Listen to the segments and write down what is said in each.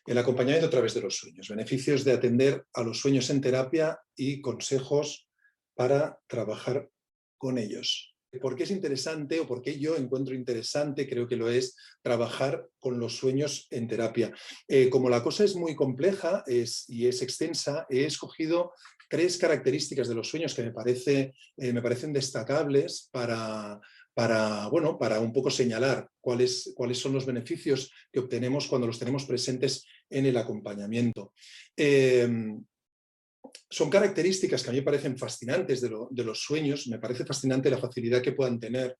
El acompañamiento a través de los sueños, beneficios de atender a los sueños en terapia y consejos para trabajar con ellos. ¿Por qué es interesante o por qué yo encuentro interesante, creo que lo es, trabajar con los sueños en terapia? Como la cosa es muy compleja y es extensa, he escogido 3 características de los sueños que me parecen destacables para un poco señalar cuáles son los beneficios que obtenemos cuando los tenemos presentes en el acompañamiento. Son características que a mí me parecen fascinantes de los sueños. Me parece fascinante la facilidad que puedan tener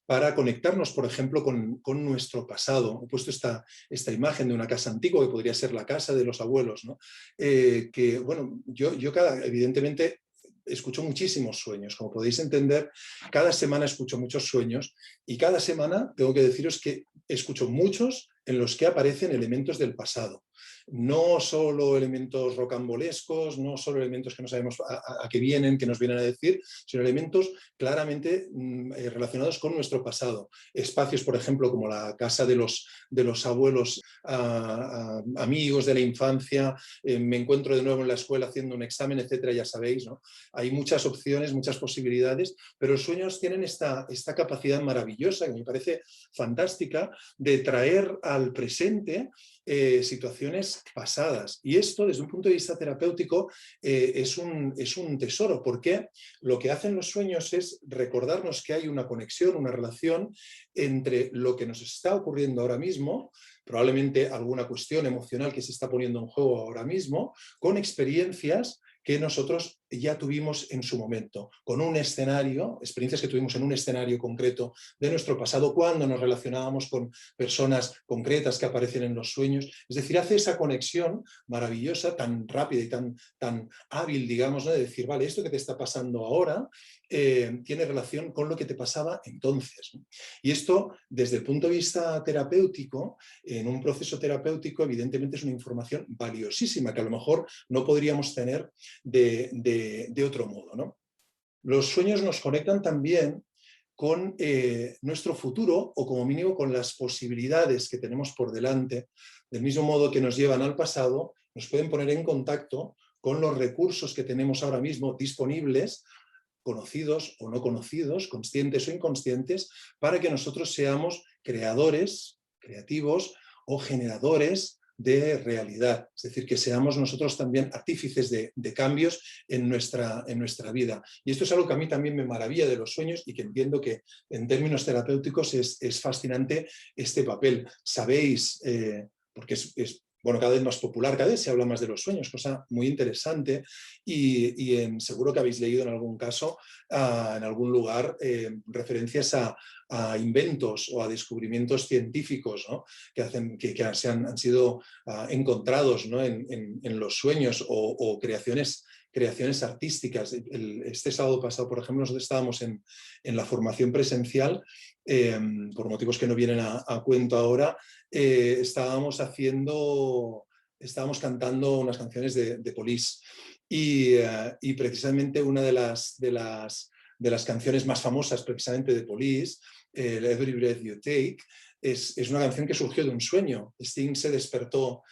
para conectarnos, por ejemplo, con nuestro pasado. He puesto esta imagen de una casa antigua, que podría ser la casa de los abuelos, ¿no? Que, bueno, yo evidentemente escucho muchísimos sueños. Como podéis entender, cada semana escucho muchos sueños y cada semana tengo que deciros que escucho muchos en los que aparecen elementos del pasado. No solo elementos rocambolescos, no solo elementos que no sabemos a qué vienen, que nos vienen a decir, sino elementos claramente relacionados con nuestro pasado. Espacios, por ejemplo, como la casa de los abuelos, amigos de la infancia, me encuentro de nuevo en la escuela haciendo un examen, etcétera, ya sabéis, ¿no? Hay muchas opciones, muchas posibilidades, pero los sueños tienen esta capacidad maravillosa, que me parece fantástica, de traer al presente situaciones pasadas. Y esto, desde un punto de vista terapéutico, es un tesoro, porque lo que hacen los sueños es recordarnos que hay una conexión, una relación entre lo que nos está ocurriendo ahora mismo, probablemente alguna cuestión emocional que se está poniendo en juego ahora mismo, con experiencias que nosotros ya tuvimos en su momento, con un escenario, experiencias que tuvimos en un escenario concreto de nuestro pasado, cuando nos relacionábamos con personas concretas que aparecen en los sueños. Es decir, hace esa conexión maravillosa, tan rápida y tan hábil, digamos, ¿no? De decir, vale, esto que te está pasando ahora tiene relación con lo que te pasaba entonces, ¿no? Y esto, desde el punto de vista terapéutico, en un proceso terapéutico, evidentemente es una información valiosísima que a lo mejor no podríamos tener de otro modo, ¿no? Los sueños nos conectan también con nuestro futuro, o como mínimo con las posibilidades que tenemos por delante, del mismo modo que nos llevan al pasado, nos pueden poner en contacto con los recursos que tenemos ahora mismo disponibles, conocidos o no conocidos, conscientes o inconscientes, para que nosotros seamos creadores, creativos o generadores de realidad. Es decir, que seamos nosotros también artífices de cambios en nuestra vida. Y esto es algo que a mí también me maravilla de los sueños y que entiendo que en términos terapéuticos es fascinante este papel. Sabéis, porque bueno, cada vez más popular, cada vez se habla más de los sueños, cosa muy interesante, y seguro que habéis leído en algún caso, en algún lugar, referencias a inventos o a descubrimientos científicos, ¿no? que han sido encontrados, ¿no? en los sueños o creaciones artísticas. Este sábado pasado, por ejemplo, nosotros estábamos en la formación presencial, por motivos que no vienen a cuento ahora, estábamos cantando unas canciones de Police y precisamente una de las canciones más famosas precisamente de Police, el Every Breath You Take, es una canción que surgió de un sueño. Sting se despertó,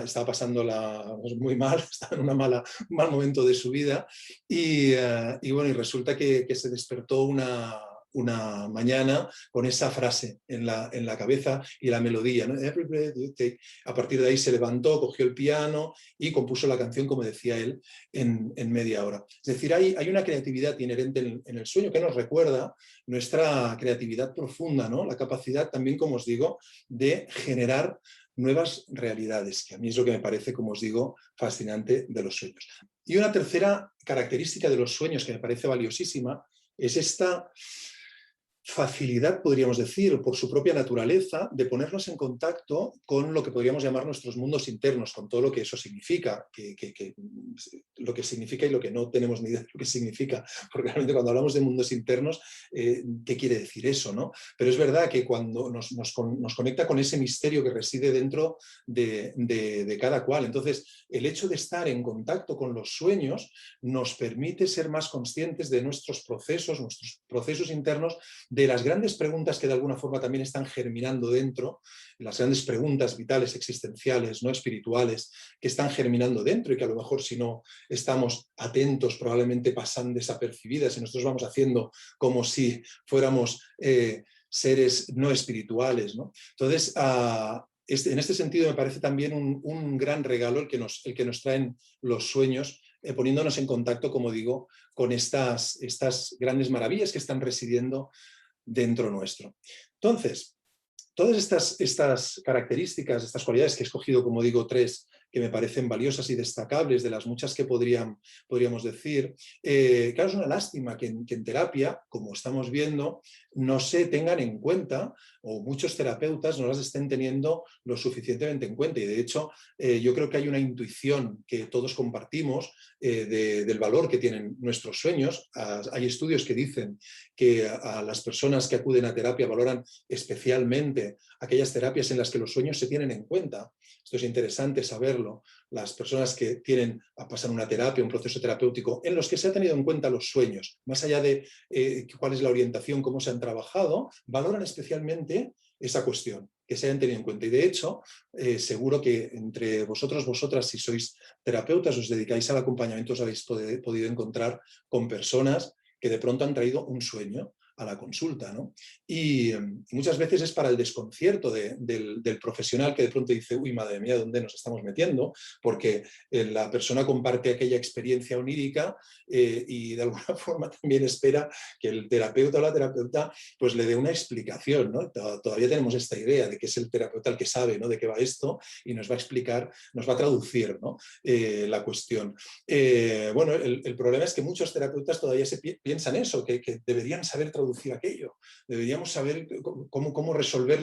estaba pasándola muy mal, estaba en un mal momento de su vida y resulta que se despertó una mañana con esa frase en la cabeza y la melodía, ¿no? Every breath you take. A partir de ahí se levantó, cogió el piano y compuso la canción, como decía él, en media hora. Es decir, hay una creatividad inherente en el sueño que nos recuerda nuestra creatividad profunda, ¿no? La capacidad también, como os digo, de generar nuevas realidades, que a mí es lo que me parece, como os digo, fascinante de los sueños. Y una tercera característica de los sueños que me parece valiosísima es esta facilidad, podríamos decir, por su propia naturaleza, de ponernos en contacto con lo que podríamos llamar nuestros mundos internos, con todo lo que eso significa, lo que significa y lo que no tenemos ni idea de lo que significa, porque realmente cuando hablamos de mundos internos, ¿qué quiere decir eso, no? Pero es verdad que cuando nos conecta con ese misterio que reside dentro de cada cual. Entonces, el hecho de estar en contacto con los sueños nos permite ser más conscientes de nuestros procesos internos, de las grandes preguntas que de alguna forma también están germinando dentro, las grandes preguntas vitales, existenciales, no espirituales, que están germinando dentro y que a lo mejor si no estamos atentos probablemente pasan desapercibidas y nosotros vamos haciendo como si fuéramos seres no espirituales, ¿no? Entonces, en este sentido me parece también un gran regalo el que nos traen los sueños, poniéndonos en contacto, como digo, con estas grandes maravillas que están residiendo dentro nuestro. Entonces, todas estas características, estas cualidades que he escogido, como digo, 3 que me parecen valiosas y destacables de las muchas que podríamos decir, claro, es una lástima que en terapia, como estamos viendo, no se tengan en cuenta, o muchos terapeutas no las estén teniendo lo suficientemente en cuenta. Y de hecho, yo creo que hay una intuición que todos compartimos del valor que tienen nuestros sueños. Hay estudios que dicen que a las personas que acuden a terapia valoran especialmente aquellas terapias en las que los sueños se tienen en cuenta. Esto es interesante saberlo. Las personas que pasan una terapia, un proceso terapéutico en los que se ha tenido en cuenta los sueños, más allá de cuál es la orientación, cómo se han trabajado, valoran especialmente esa cuestión, que se hayan tenido en cuenta. Y de hecho, seguro que entre vosotras, si sois terapeutas, os dedicáis al acompañamiento, os habéis podido encontrar con personas que de pronto han traído un sueño a la consulta, ¿no? Y muchas veces es para el desconcierto del profesional que de pronto dice, uy, madre mía, ¿dónde nos estamos metiendo? Porque la persona comparte aquella experiencia onírica y de alguna forma también espera que el terapeuta o la terapeuta pues le dé una explicación, ¿no? Todavía tenemos esta idea de que es el terapeuta el que sabe, ¿no?, de qué va esto y nos va a explicar, nos va a traducir, ¿no?, la cuestión. Bueno, el problema es que muchos terapeutas todavía piensan eso, que deberían saber traducir aquello. Deberíamos saber cómo resolver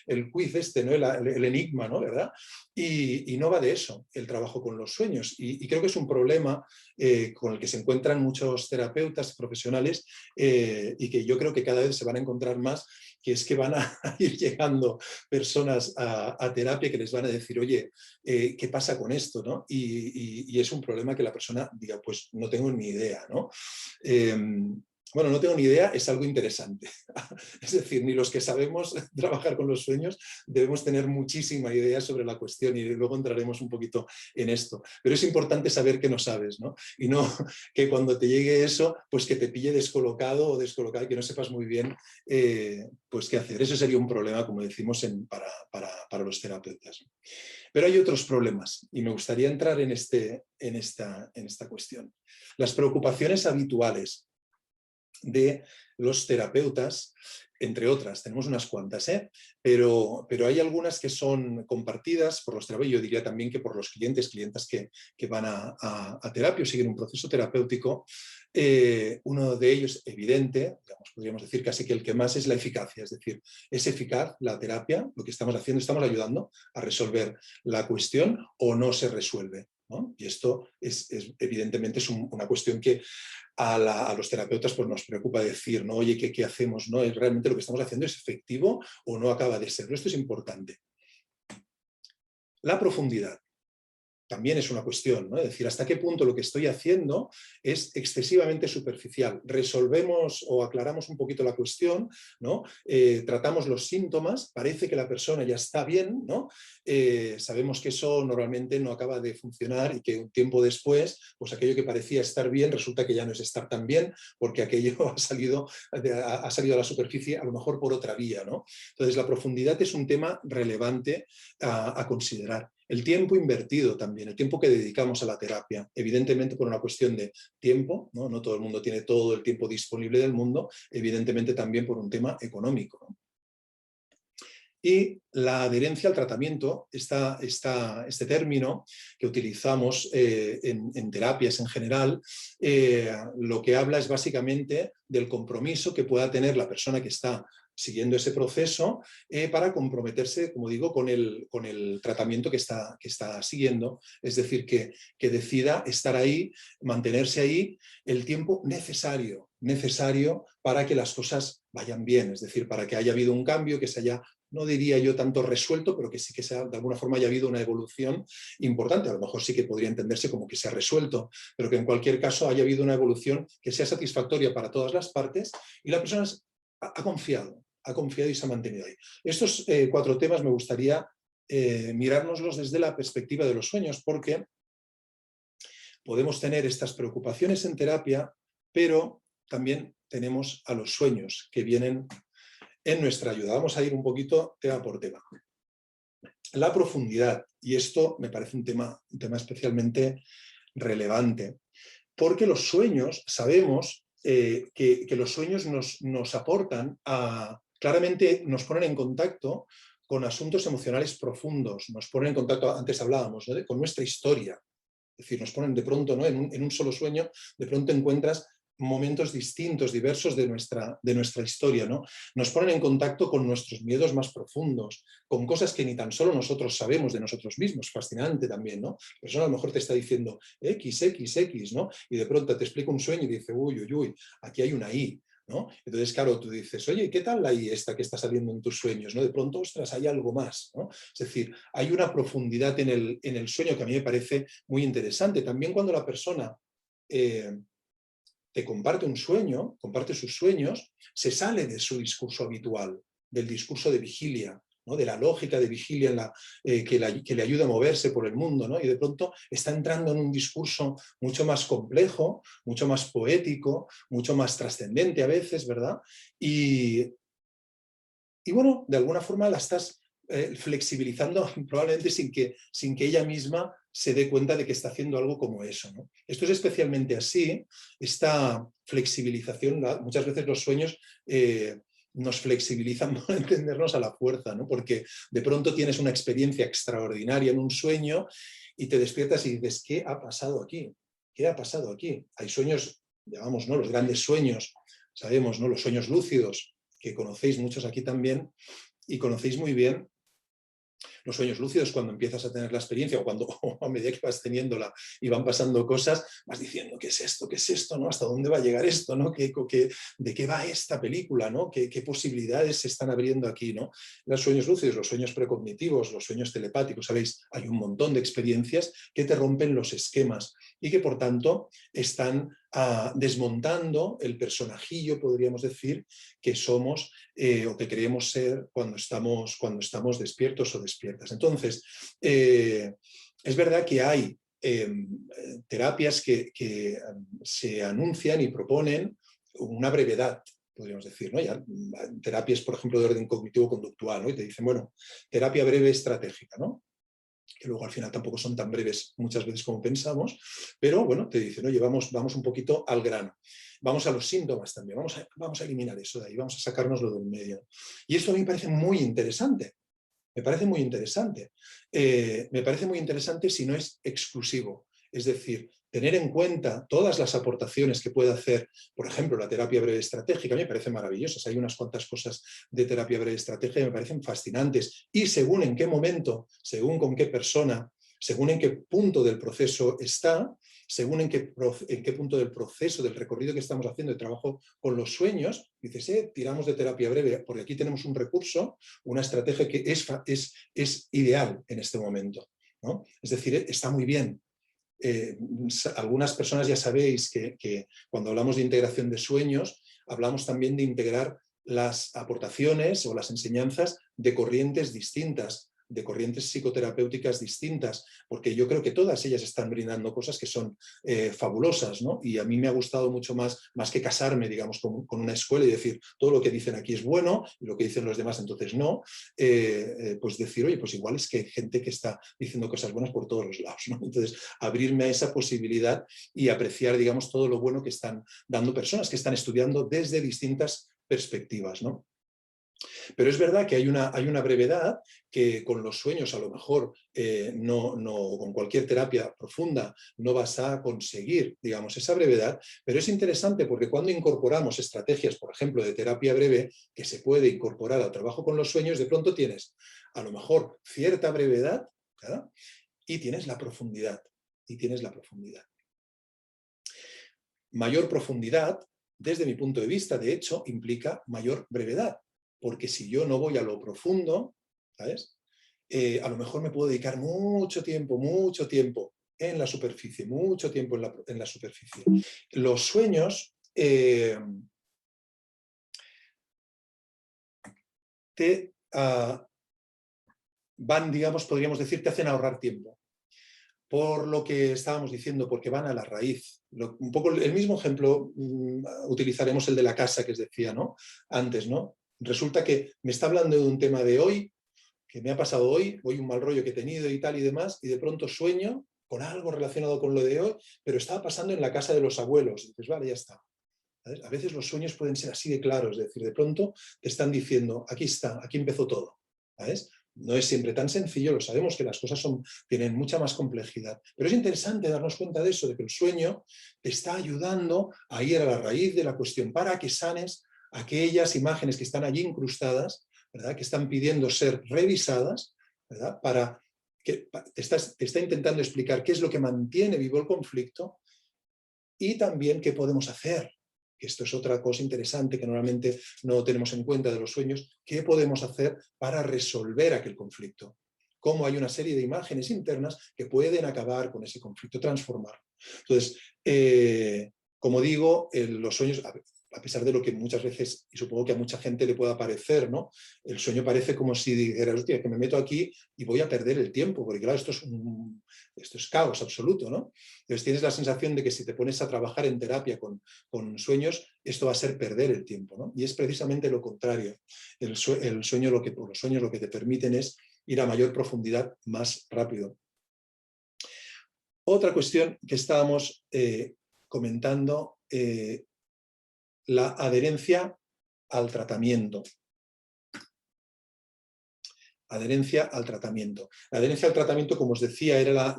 el quiz ¿no?, el enigma, ¿no?, ¿verdad? Y no va de eso el trabajo con los sueños. Y creo que es un problema con el que se encuentran muchos terapeutas profesionales y que yo creo que cada vez se van a encontrar más, que es que van a ir llegando personas a terapia que les van a decir, oye, ¿qué pasa con esto?, ¿no? Y es un problema que la persona diga, pues no tengo ni idea, ¿no? Bueno, no tengo ni idea, es algo interesante. Es decir, ni los que sabemos trabajar con los sueños debemos tener muchísima idea sobre la cuestión y luego entraremos un poquito en esto. Pero es importante saber que no sabes, ¿no? Y no que cuando te llegue eso, pues que te pille descolocado o descolocado y que no sepas muy bien pues qué hacer. Eso sería un problema, como decimos, para los terapeutas. Pero hay otros problemas y me gustaría entrar en esta cuestión. Las preocupaciones habituales de los terapeutas, entre otras, tenemos unas cuantas, pero hay algunas que son compartidas por los terapeutas, yo diría también que por los clientes que van a terapia o siguen un proceso terapéutico. Uno de ellos, evidente, digamos, podríamos decir casi que el que más, es la eficacia, es decir, es eficaz la terapia, lo que estamos haciendo, estamos ayudando a resolver la cuestión o no se resuelve, ¿no? Y esto evidentemente es una cuestión que a los terapeutas pues nos preocupa decir, ¿no? Oye, ¿qué hacemos? ¿No? ¿Realmente lo que estamos haciendo es efectivo o no acaba de serlo? Esto es importante. La profundidad también es una cuestión, ¿no? Es decir, hasta qué punto lo que estoy haciendo es excesivamente superficial. Resolvemos o aclaramos un poquito la cuestión, ¿no? Tratamos los síntomas, parece que la persona ya está bien, ¿no? Sabemos que eso normalmente no acaba de funcionar y que un tiempo después, pues aquello que parecía estar bien resulta que ya no es estar tan bien porque aquello ha salido a la superficie a lo mejor por otra vía, ¿no? Entonces la profundidad es un tema relevante a considerar. El tiempo invertido también, el tiempo que dedicamos a la terapia, evidentemente por una cuestión de tiempo, ¿no? No todo el mundo tiene todo el tiempo disponible del mundo, evidentemente también por un tema económico, ¿no? Y la adherencia al tratamiento, este término que utilizamos en terapias en general, lo que habla es básicamente del compromiso que pueda tener la persona que está siguiendo ese proceso para comprometerse, como digo, con el tratamiento que está siguiendo, es decir, que decida estar ahí, mantenerse ahí el tiempo necesario para que las cosas vayan bien, es decir, para que haya habido un cambio, que se haya, no diría yo tanto resuelto, pero que sí que de alguna forma haya habido una evolución importante. A lo mejor sí que podría entenderse como que se ha resuelto, pero que en cualquier caso haya habido una evolución que sea satisfactoria para todas las partes y la persona ha confiado y se ha mantenido ahí. Estos 4 temas me gustaría mirárnoslos desde la perspectiva de los sueños, porque podemos tener estas preocupaciones en terapia, pero también tenemos a los sueños que vienen en nuestra ayuda. Vamos a ir un poquito tema por tema. La profundidad, y esto me parece un tema especialmente relevante, porque los sueños, sabemos que los sueños nos aportan claramente nos ponen en contacto con asuntos emocionales profundos, nos ponen en contacto, antes hablábamos, ¿no?, con nuestra historia. Es decir, nos ponen de pronto, ¿no?, en un solo sueño, de pronto encuentras momentos distintos, diversos de nuestra historia, ¿no? Nos ponen en contacto con nuestros miedos más profundos, con cosas que ni tan solo nosotros sabemos de nosotros mismos. Fascinante también, ¿no? La persona a lo mejor te está diciendo X, ¿no? Y de pronto te explica un sueño y dice, uy, aquí hay una I, ¿no? Entonces, claro, tú dices, oye, ¿qué tal la I esta que está saliendo en tus sueños, ¿no? De pronto, ostras, hay algo más, ¿no? Es decir, hay una profundidad en el sueño que a mí me parece muy interesante. También cuando la persona te comparte un sueño, comparte sus sueños, se sale de su discurso habitual, del discurso de vigilia, ¿no?, de la lógica de vigilia que le ayuda a moverse por el mundo, ¿no? Y de pronto está entrando en un discurso mucho más complejo, mucho más poético, mucho más trascendente a veces, ¿verdad? Y bueno, de alguna forma la estás flexibilizando probablemente sin que ella misma se dé cuenta de que está haciendo algo como eso, ¿no? Esto es especialmente así, esta flexibilización, muchas veces los sueños nos flexibilizan por entendernos a la fuerza, ¿no? Porque de pronto tienes una experiencia extraordinaria en un sueño y te despiertas y dices, ¿qué ha pasado aquí? ¿Qué ha pasado aquí? Hay sueños, llamamos, ¿no?, los grandes sueños, sabemos, ¿no?, los sueños lúcidos, que conocéis muchos aquí también, y conocéis muy bien los sueños lúcidos. Cuando empiezas a tener la experiencia o a medida que vas teniéndola y van pasando cosas, vas diciendo, ¿qué es esto? ¿Qué es esto? ¿No? ¿Hasta dónde va a llegar esto? ¿No? ¿De qué va esta película? ¿No? ¿Qué posibilidades se están abriendo aquí? ¿No? Los sueños lúcidos, los sueños precognitivos, los sueños telepáticos, ¿sabéis? Hay un montón de experiencias que te rompen los esquemas y que, por tanto, están desmontando el personajillo, podríamos decir, que somos o que creemos ser cuando estamos despiertos o despiertas. Entonces, es verdad que hay terapias que se anuncian y proponen una brevedad, podríamos decir, ¿no? Ya, terapias, por ejemplo, de orden cognitivo-conductual, ¿no? Y te dicen, bueno, terapia breve estratégica, ¿no?, que luego al final tampoco son tan breves muchas veces como pensamos, pero bueno, te dicen, oye, vamos un poquito al grano. Vamos a los síntomas también, vamos a eliminar eso de ahí, vamos a sacárnoslo del medio. Y esto a mí me parece muy interesante, me parece muy interesante. Me parece muy interesante si no es exclusivo, es decir, tener en cuenta todas las aportaciones que puede hacer, por ejemplo, la terapia breve estratégica, me parecen maravillosas. Hay unas cuantas cosas de terapia breve estratégica que me parecen fascinantes y según en qué momento, según con qué persona, según en qué punto del proceso está, según en qué punto del proceso, del recorrido que estamos haciendo de trabajo con los sueños, dices, tiramos de terapia breve, porque aquí tenemos un recurso, una estrategia que es ideal en este momento, ¿no? Es decir, está muy bien. Algunas personas ya sabéis que cuando hablamos de integración de sueños, hablamos también de integrar las aportaciones o las enseñanzas de corrientes distintas, de corrientes psicoterapéuticas distintas, porque yo creo que todas ellas están brindando cosas que son fabulosas, ¿no? Y a mí me ha gustado mucho más que casarme, digamos, con una escuela y decir, todo lo que dicen aquí es bueno y lo que dicen los demás entonces no, pues decir, oye, pues igual es que hay gente que está diciendo cosas buenas por todos los lados, ¿no? Entonces, abrirme a esa posibilidad y apreciar, digamos, todo lo bueno que están dando personas que están estudiando desde distintas perspectivas, ¿no? Pero es verdad que hay una brevedad que con los sueños a lo mejor con cualquier terapia profunda no vas a conseguir, digamos, esa brevedad, pero es interesante porque cuando incorporamos estrategias, por ejemplo, de terapia breve, que se puede incorporar al trabajo con los sueños, de pronto tienes a lo mejor cierta brevedad, ¿verdad?, y tienes la profundidad, Mayor profundidad, desde mi punto de vista, de hecho, implica mayor brevedad. Porque si yo no voy a lo profundo, ¿sabes? A lo mejor me puedo dedicar mucho tiempo en la superficie, mucho tiempo en la superficie. Los sueños van, digamos, podríamos decir, te hacen ahorrar tiempo. Por lo que estábamos diciendo, porque van a la raíz. Un poco el mismo ejemplo, utilizaremos el de la casa que os decía, ¿no? Antes, ¿no? Resulta que me está hablando de un tema de hoy, que me ha pasado hoy un mal rollo que he tenido y tal y demás, y de pronto sueño con algo relacionado con lo de hoy, pero estaba pasando en la casa de los abuelos. Y dices, vale, ya está. ¿Sabes? A veces los sueños pueden ser así de claros, es decir, de pronto te están diciendo, aquí está, aquí empezó todo. ¿Sabes? No es siempre tan sencillo, lo sabemos que las cosas tienen mucha más complejidad, pero es interesante darnos cuenta de eso, de que el sueño te está ayudando a ir a la raíz de la cuestión para que sanes aquellas imágenes que están allí incrustadas, ¿verdad? Que están pidiendo ser revisadas, ¿verdad? Para que te está intentando explicar qué es lo que mantiene vivo el conflicto y también qué podemos hacer. Que esto es otra cosa interesante que normalmente no tenemos en cuenta de los sueños, ¿qué podemos hacer para resolver aquel conflicto? Cómo hay una serie de imágenes internas que pueden acabar con ese conflicto, transformarlo. Entonces, como digo, los sueños, a pesar de lo que muchas veces, y supongo que a mucha gente le pueda parecer, ¿no? El sueño parece como si dijeras, hostia, que me meto aquí y voy a perder el tiempo, porque claro, esto es caos absoluto, ¿no? Entonces tienes la sensación de que si te pones a trabajar en terapia con sueños, esto va a ser perder el tiempo, ¿no? Y es precisamente lo contrario. Los sueños lo que te permiten es ir a mayor profundidad más rápido. Otra cuestión que estábamos comentando, la adherencia al tratamiento. Adherencia al tratamiento. La adherencia al tratamiento, como os decía, era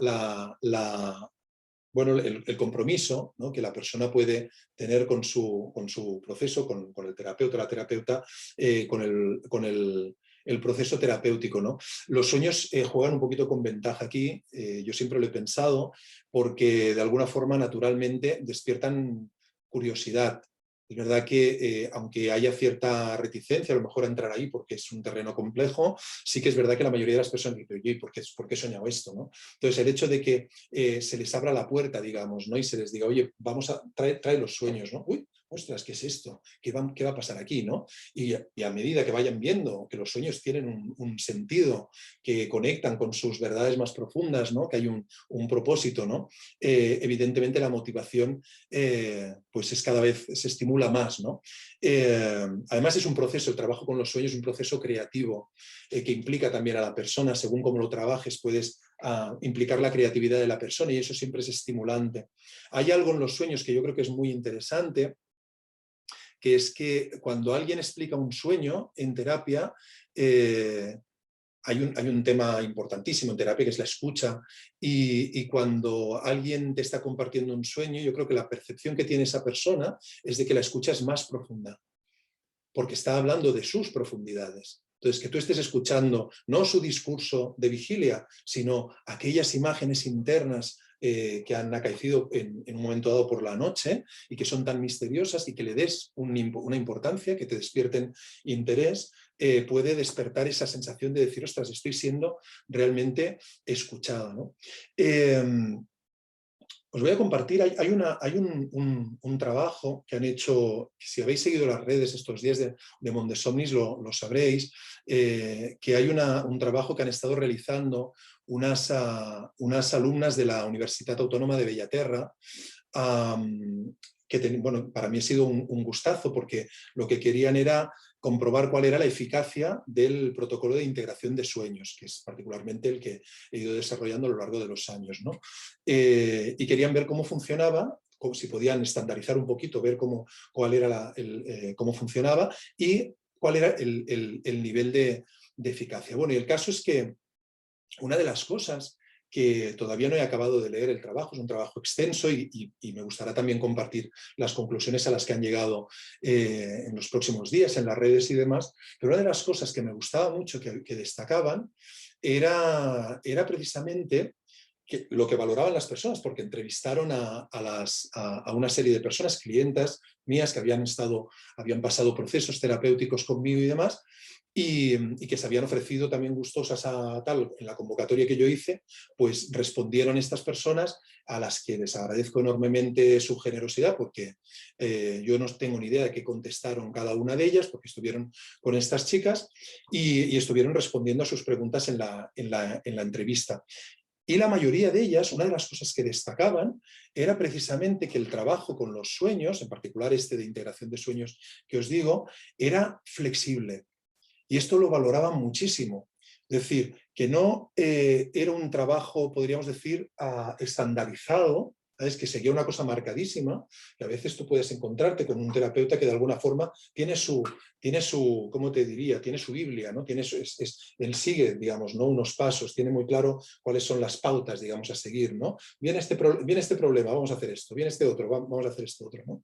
el compromiso, ¿no? Que la persona puede tener con su proceso, con el terapeuta, la terapeuta, con el proceso terapéutico, ¿no? Los sueños juegan un poquito con ventaja aquí, yo siempre lo he pensado, porque de alguna forma naturalmente despiertan curiosidad. Es verdad que aunque haya cierta reticencia a lo mejor a entrar ahí porque es un terreno complejo, sí que es verdad que la mayoría de las personas dicen, oye, ¿por qué he soñado esto? ¿No? Entonces el hecho de que se les abra la puerta, digamos, ¿no? Y se les diga, oye, vamos a traer los sueños, ¿no? Uy, ostras, ¿qué es esto? ¿Qué va a pasar aquí? ¿No? Y a medida que vayan viendo que los sueños tienen un sentido, que conectan con sus verdades más profundas, ¿no? Que hay un propósito, ¿no? Evidentemente la motivación pues cada vez se estimula más, ¿no? Además es un proceso, el trabajo con los sueños es un proceso creativo que implica también a la persona, según cómo lo trabajes puedes implicar la creatividad de la persona y eso siempre es estimulante. Hay algo en los sueños que yo creo que es muy interesante, que es que cuando alguien explica un sueño en terapia, hay un tema importantísimo en terapia que es la escucha y cuando alguien te está compartiendo un sueño, yo creo que la percepción que tiene esa persona es de que la escucha es más profunda, porque está hablando de sus profundidades. Entonces, que tú estés escuchando no su discurso de vigilia, sino aquellas imágenes internas que han acaecido en un momento dado por la noche y que son tan misteriosas y que le des una importancia, que te despierten interés, puede despertar esa sensación de decir, ostras, estoy siendo realmente escuchada, ¿no? Os voy a compartir, hay un trabajo que han hecho, si habéis seguido las redes estos días de Mondesomnis lo sabréis, que hay un trabajo que han estado realizando unas alumnas de la Universitat Autónoma de Bellaterra, que bueno, para mí ha sido un gustazo porque lo que querían era comprobar cuál era la eficacia del protocolo de integración de sueños, que es particularmente el que he ido desarrollando a lo largo de los años, ¿no? Y querían ver cómo funcionaba, si podían estandarizar un poquito, ver cómo funcionaba y cuál era el nivel de eficacia. Bueno, y el caso es que una de las cosas que todavía no he acabado de leer el trabajo, es un trabajo extenso y me gustará también compartir las conclusiones a las que han llegado en los próximos días, en las redes y demás, pero una de las cosas que me gustaba mucho, que destacaban, era precisamente lo que valoraban las personas, porque entrevistaron a una serie de personas, clientas mías que habían pasado procesos terapéuticos conmigo y demás, y que se habían ofrecido también gustosas a tal, en la convocatoria que yo hice, pues respondieron estas personas a las que les agradezco enormemente su generosidad, porque yo no tengo ni idea de qué contestaron cada una de ellas, porque estuvieron con estas chicas y estuvieron respondiendo a sus preguntas en la entrevista. Y la mayoría de ellas, una de las cosas que destacaban era precisamente que el trabajo con los sueños, en particular este de integración de sueños que os digo, era flexible. Y esto lo valoraban muchísimo. Es decir, que no era un trabajo, podríamos decir, estandarizado, ¿sabes? Que seguía una cosa marcadísima, que a veces tú puedes encontrarte con un terapeuta que de alguna forma tiene su ¿cómo te diría? Tiene su Biblia, ¿no? Él sigue, digamos, ¿no? Unos pasos, tiene muy claro cuáles son las pautas, digamos, a seguir, ¿no? Viene este problema, vamos a hacer esto, viene este otro, vamos a hacer esto otro, ¿no?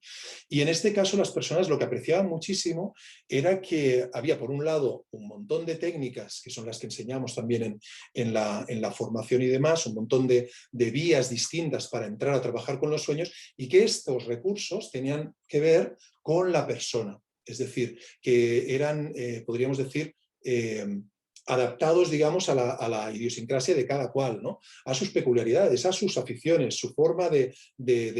Y en este caso las personas lo que apreciaban muchísimo era que había, por un lado, un montón de técnicas, que son las que enseñamos también en la formación y demás, un montón de vías distintas para entrar a trabajar con los sueños, y que estos recursos tenían que ver con la persona. Es decir, que eran, podríamos decir, adaptados, digamos, a la idiosincrasia de cada cual, ¿no? A sus peculiaridades, a sus aficiones, su forma de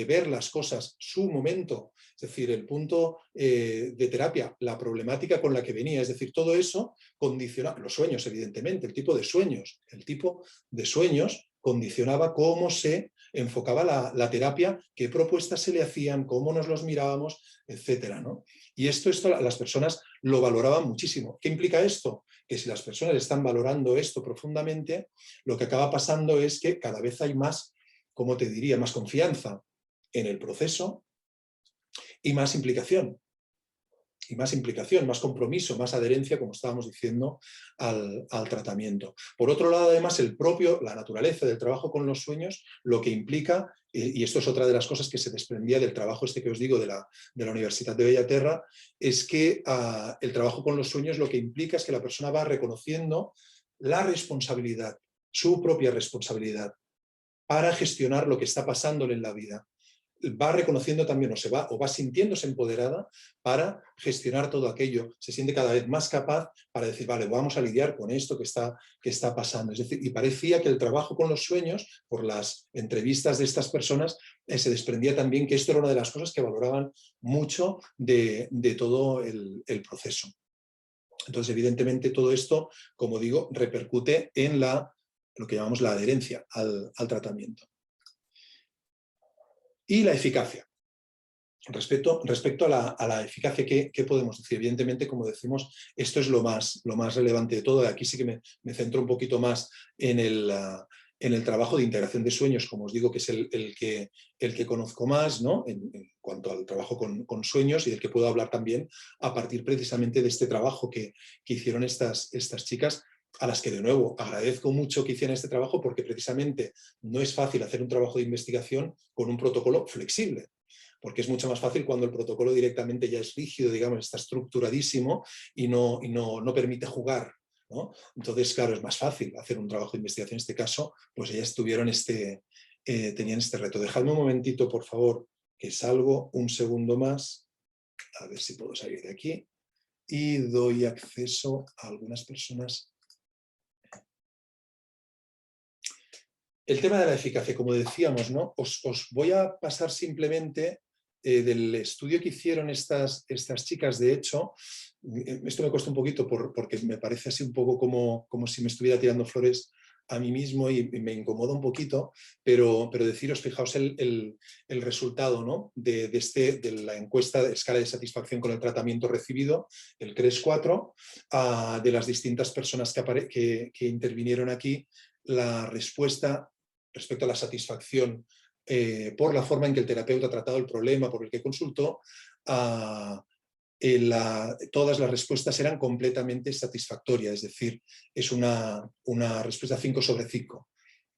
ver las cosas, su momento, es decir, el punto de terapia, la problemática con la que venía, es decir, todo eso condiciona, los sueños, evidentemente, el tipo de sueños condicionaba cómo se enfocaba la terapia, qué propuestas se le hacían, cómo nos los mirábamos, etcétera, ¿no? Y esto las personas lo valoraban muchísimo. ¿Qué implica esto? Que si las personas están valorando esto profundamente, lo que acaba pasando es que cada vez hay más, ¿cómo te diría?, más confianza en el proceso y más implicación. Más compromiso, más adherencia, como estábamos diciendo, al tratamiento. Por otro lado, además, la naturaleza del trabajo con los sueños, lo que implica, y esto es otra de las cosas que se desprendía del trabajo que os digo de la Universidad de Bellaterra, es que el trabajo con los sueños lo que implica es que la persona va reconociendo la responsabilidad, su propia responsabilidad, para gestionar lo que está pasándole en la vida. Va reconociendo también o va sintiéndose empoderada para gestionar todo aquello, se siente cada vez más capaz para decir, vale, vamos a lidiar con esto que está pasando. Es decir, y parecía que el trabajo con los sueños, por las entrevistas de estas personas, se desprendía también que esto era una de las cosas que valoraban mucho de todo el proceso. Entonces, evidentemente, todo esto, como digo, repercute en lo que llamamos la adherencia al tratamiento. Y la eficacia. Respecto a la eficacia, ¿qué podemos decir? Evidentemente, como decimos, esto es lo más relevante de todo. Aquí sí que me centro un poquito más en el trabajo de integración de sueños, como os digo, que es el que conozco más, ¿no? En cuanto al trabajo con sueños, y del que puedo hablar también a partir precisamente de este trabajo que hicieron estas chicas, a las que de nuevo agradezco mucho que hicieran este trabajo, porque precisamente no es fácil hacer un trabajo de investigación con un protocolo flexible, porque es mucho más fácil cuando el protocolo directamente ya es rígido, digamos, está estructuradísimo y no permite jugar, ¿no? Entonces, claro, es más fácil hacer un trabajo de investigación. En este caso, pues ellas tenían este reto. Dejadme un momentito, por favor, que salgo un segundo más, a ver si puedo salir de aquí, y doy acceso a algunas personas. El tema de la eficacia, como decíamos, ¿no? Os voy a pasar simplemente del estudio que hicieron estas chicas. De hecho, esto me cuesta un poquito porque me parece así un poco como si me estuviera tirando flores a mí mismo y me incomoda un poquito, pero deciros, fijaos el resultado, ¿no? de la encuesta de escala de satisfacción con el tratamiento recibido, el CRES-4, de las distintas personas que intervinieron aquí. La respuesta respecto a la satisfacción por la forma en que el terapeuta ha tratado el problema por el que consultó, todas las respuestas eran completamente satisfactorias, es decir, es una respuesta 5 sobre 5,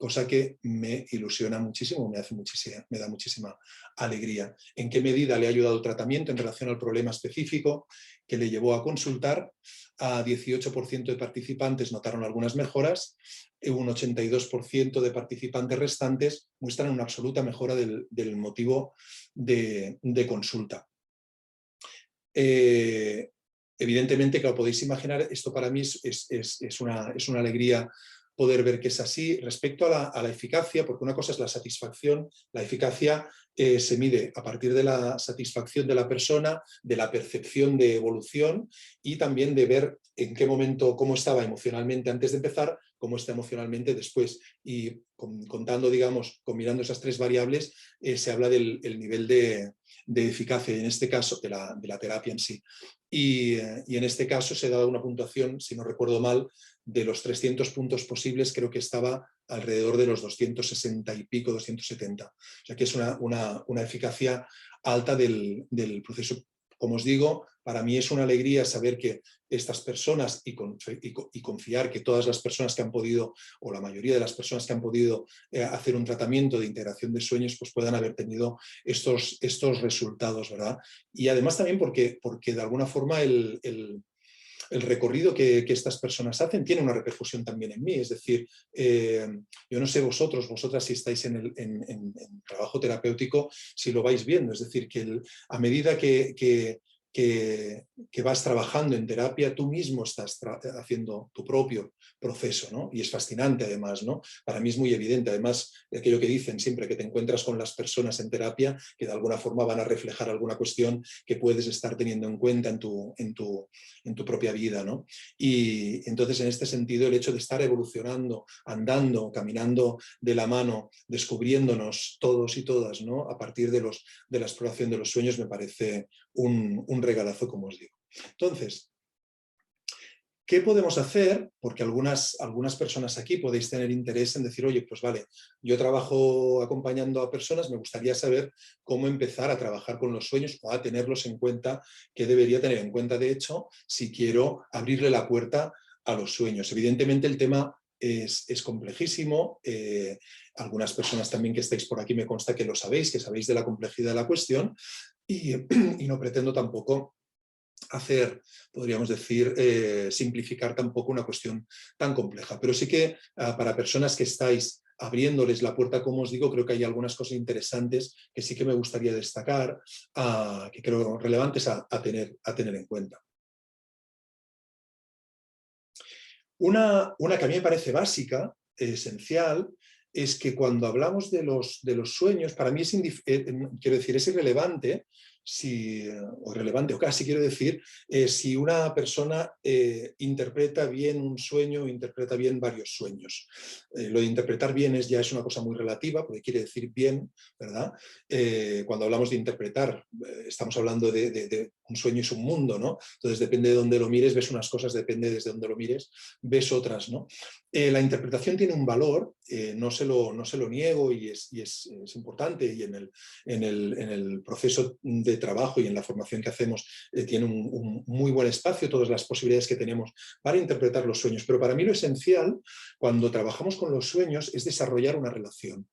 cosa que me ilusiona muchísimo, me da muchísima alegría. ¿En qué medida le ha ayudado el tratamiento en relación al problema específico que le llevó a consultar? A 18% de participantes notaron algunas mejoras, un 82% de participantes restantes muestran una absoluta mejora del motivo de consulta. Evidentemente, como podéis imaginar, esto para mí es una alegría poder ver que es así. Respecto a la eficacia, porque una cosa es la satisfacción, la eficacia se mide a partir de la satisfacción de la persona, de la percepción de evolución y también de ver en qué momento, cómo estaba emocionalmente antes de empezar, cómo está emocionalmente después. Y contando, digamos, combinando esas tres variables, se habla del nivel de eficacia, en este caso de la terapia en sí. Y en este caso se ha dado una puntuación, si no recuerdo mal, de los 300 puntos posibles, creo que estaba alrededor de los 260 y pico, 270. O sea que es una eficacia alta del proceso. Como os digo, para mí es una alegría saber que estas personas y confiar que todas las personas que han podido, o la mayoría de las personas que han podido hacer un tratamiento de integración de sueños, pues puedan haber tenido estos resultados, ¿verdad? Y además también porque de alguna forma el recorrido que estas personas hacen tiene una repercusión también en mí. Es decir, yo no sé vosotras si estáis en trabajo terapéutico, si lo vais viendo. Es decir, que a medida que vas trabajando en terapia, tú mismo estás haciendo tu propio proceso, ¿no? Y es fascinante además, ¿no? Para mí es muy evidente, además, aquello que dicen siempre, que te encuentras con las personas en terapia que de alguna forma van a reflejar alguna cuestión que puedes estar teniendo en cuenta en tu propia vida, ¿no? Y entonces, en este sentido, el hecho de estar evolucionando, andando, caminando de la mano, descubriéndonos todos y todas, ¿no? A partir de la exploración de los sueños, me parece un regalazo, como os digo. Entonces, ¿qué podemos hacer? Porque algunas personas aquí podéis tener interés en decir, oye, pues vale, yo trabajo acompañando a personas, me gustaría saber cómo empezar a trabajar con los sueños o a tenerlos en cuenta, que debería tener en cuenta, de hecho, si quiero abrirle la puerta a los sueños. Evidentemente el tema es complejísimo. Algunas personas también que estáis por aquí me consta que lo sabéis, que sabéis de la complejidad de la cuestión y no pretendo tampoco hacer, podríamos decir, simplificar tampoco una cuestión tan compleja. Pero sí que para personas que estáis abriéndoles la puerta, como os digo, creo que hay algunas cosas interesantes que sí que me gustaría destacar, que creo relevantes a tener en cuenta. Una que a mí me parece básica, esencial, es que cuando hablamos de los sueños, para mí quiero decir, es irrelevante, o casi quiero decir, si una persona interpreta bien un sueño o interpreta bien varios sueños. Lo de interpretar bien ya es una cosa muy relativa, porque quiere decir bien, ¿verdad? Cuando hablamos de interpretar, estamos hablando de un sueño es un mundo, ¿no? Entonces depende de dónde lo mires, ves unas cosas, depende desde dónde lo mires, ves otras, ¿no? La interpretación tiene un valor, no se lo niego y es importante, y en el proceso de trabajo y en la formación que hacemos tiene un muy buen espacio, todas las posibilidades que tenemos para interpretar los sueños. Pero para mí lo esencial cuando trabajamos con los sueños es desarrollar una relación.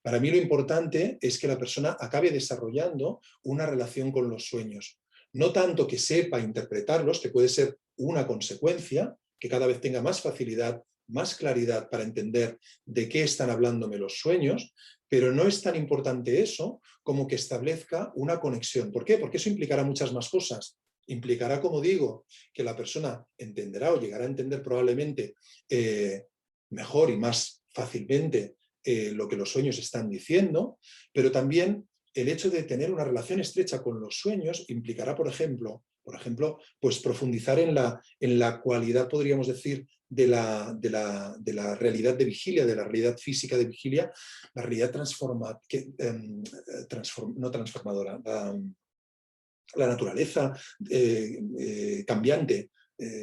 Para mí lo importante es que la persona acabe desarrollando una relación con los sueños. No tanto que sepa interpretarlos, que puede ser una consecuencia, que cada vez tenga más facilidad, más claridad para entender de qué están hablándome los sueños, pero no es tan importante eso como que establezca una conexión. ¿Por qué? Porque eso implicará muchas más cosas. Implicará, como digo, que la persona entenderá o llegará a entender probablemente mejor y más fácilmente lo que los sueños están diciendo, pero también el hecho de tener una relación estrecha con los sueños implicará, por ejemplo, pues profundizar en la cualidad, podríamos decir, de la realidad de vigilia, de la realidad física de vigilia, la realidad no transformadora, la naturaleza cambiante,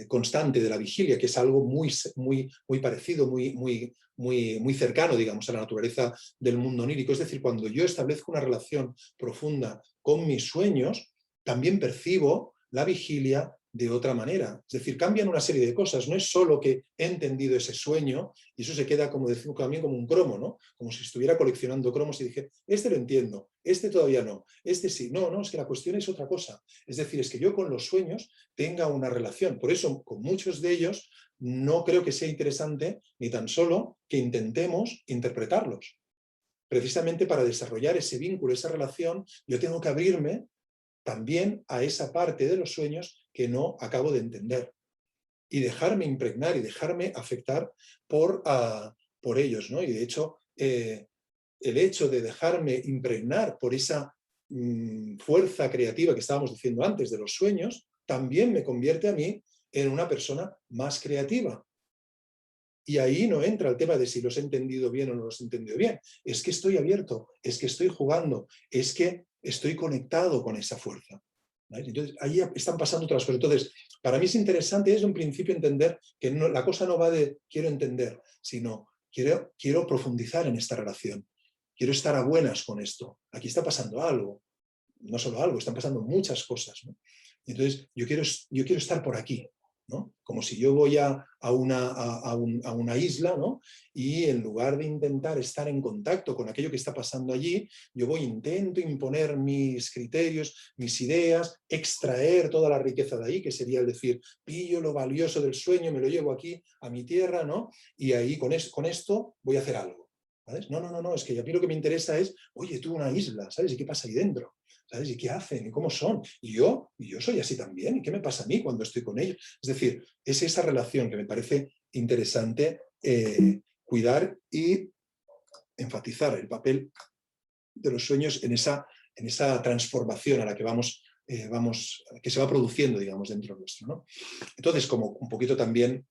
constante de la vigilia, que es algo muy parecido, muy cercano, digamos, a la naturaleza del mundo onírico. Es decir, cuando yo establezco una relación profunda con mis sueños, también percibo la vigilia de otra manera. Es decir, cambian una serie de cosas. No es solo que he entendido ese sueño y eso se queda, como decimos también, como un cromo, ¿no? Como si estuviera coleccionando cromos y dije, este lo entiendo, este todavía no, este sí. No, no, es que la cuestión es otra cosa. Es decir, es que yo con los sueños tenga una relación. Por eso, con muchos de ellos, no creo que sea interesante ni tan solo que intentemos interpretarlos. Precisamente para desarrollar ese vínculo, esa relación, yo tengo que abrirme también a esa parte de los sueños que no acabo de entender y dejarme impregnar y dejarme afectar por ellos, ¿no? Y de hecho, el hecho de dejarme impregnar por esa fuerza creativa que estábamos diciendo antes de los sueños, también me convierte a mí en una persona más creativa. Y ahí no entra el tema de si los he entendido bien o no los he entendido bien. Es que estoy abierto, es que estoy jugando, es que estoy conectado con esa fuerza. ¿Vale? Entonces, ahí están pasando otras cosas. Entonces, para mí es interesante desde un principio entender que no, la cosa no va de quiero entender, sino quiero profundizar en esta relación. Quiero estar a buenas con esto. Aquí está pasando algo. No solo algo, están pasando muchas cosas, ¿no? Entonces, yo quiero estar por aquí, ¿no? Como si yo voy a una isla, ¿no? Y en lugar de intentar estar en contacto con aquello que está pasando allí, yo intento imponer mis criterios, mis ideas, extraer toda la riqueza de ahí, que sería el decir, pillo lo valioso del sueño, me lo llevo aquí a mi tierra, ¿no? Y ahí con esto voy a hacer algo. ¿Sabes? No, es que a mí lo que me interesa es, oye, tú una isla, ¿sabes? ¿Y qué pasa ahí dentro? ¿Sabes? ¿Y qué hacen? ¿Y cómo son? Y yo soy así también. ¿Y qué me pasa a mí cuando estoy con ellos? Es decir, es esa relación que me parece interesante cuidar y enfatizar el papel de los sueños en esa transformación a la que que se va produciendo, digamos, dentro nuestro, ¿no? Entonces, como un poquito también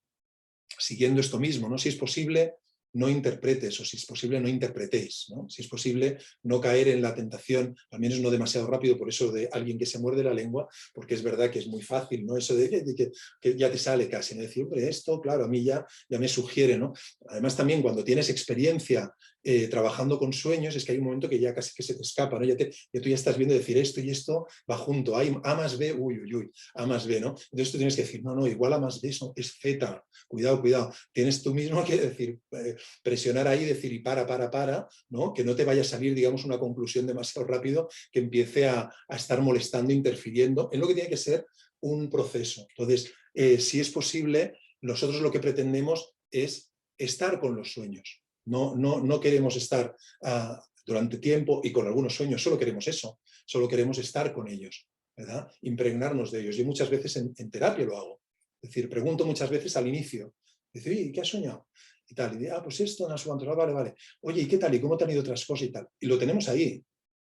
siguiendo esto mismo, ¿no? Si es posible, no interpretes, o si es posible, no interpretéis, ¿no? Si es posible, no caer en la tentación, al menos no demasiado rápido, por eso de alguien que se muerde la lengua, porque es verdad que es muy fácil, ¿no? Eso de que ya te sale casi, ¿no? Decir, hombre, esto, claro, a mí ya me sugiere, ¿no? Además también cuando tienes experiencia trabajando con sueños, es que hay un momento que ya casi que se te escapa, ¿no? Tú ya estás viendo decir esto y esto va junto, hay A más B, uy, A más B, ¿no? Entonces tú tienes que decir, no, igual A más B eso es Z, cuidado, tienes tú mismo que decir, presionar ahí y decir, y para, ¿no? Que no te vaya a salir, digamos, una conclusión demasiado rápido que empiece a estar molestando, interfiriendo en lo que tiene que ser un proceso. Entonces, si es posible, nosotros lo que pretendemos es estar con los sueños. No queremos estar durante tiempo y con algunos sueños, solo queremos eso, solo queremos estar con ellos, ¿verdad? Impregnarnos de ellos. Yo muchas veces en terapia lo hago. Es decir, pregunto muchas veces al inicio, dice, oye, ¿qué has soñado? Y tal, y dice, pues esto, no sé cuánto, vale. Oye, ¿y qué tal? ¿Y cómo te han ido otras cosas y tal? Y lo tenemos ahí.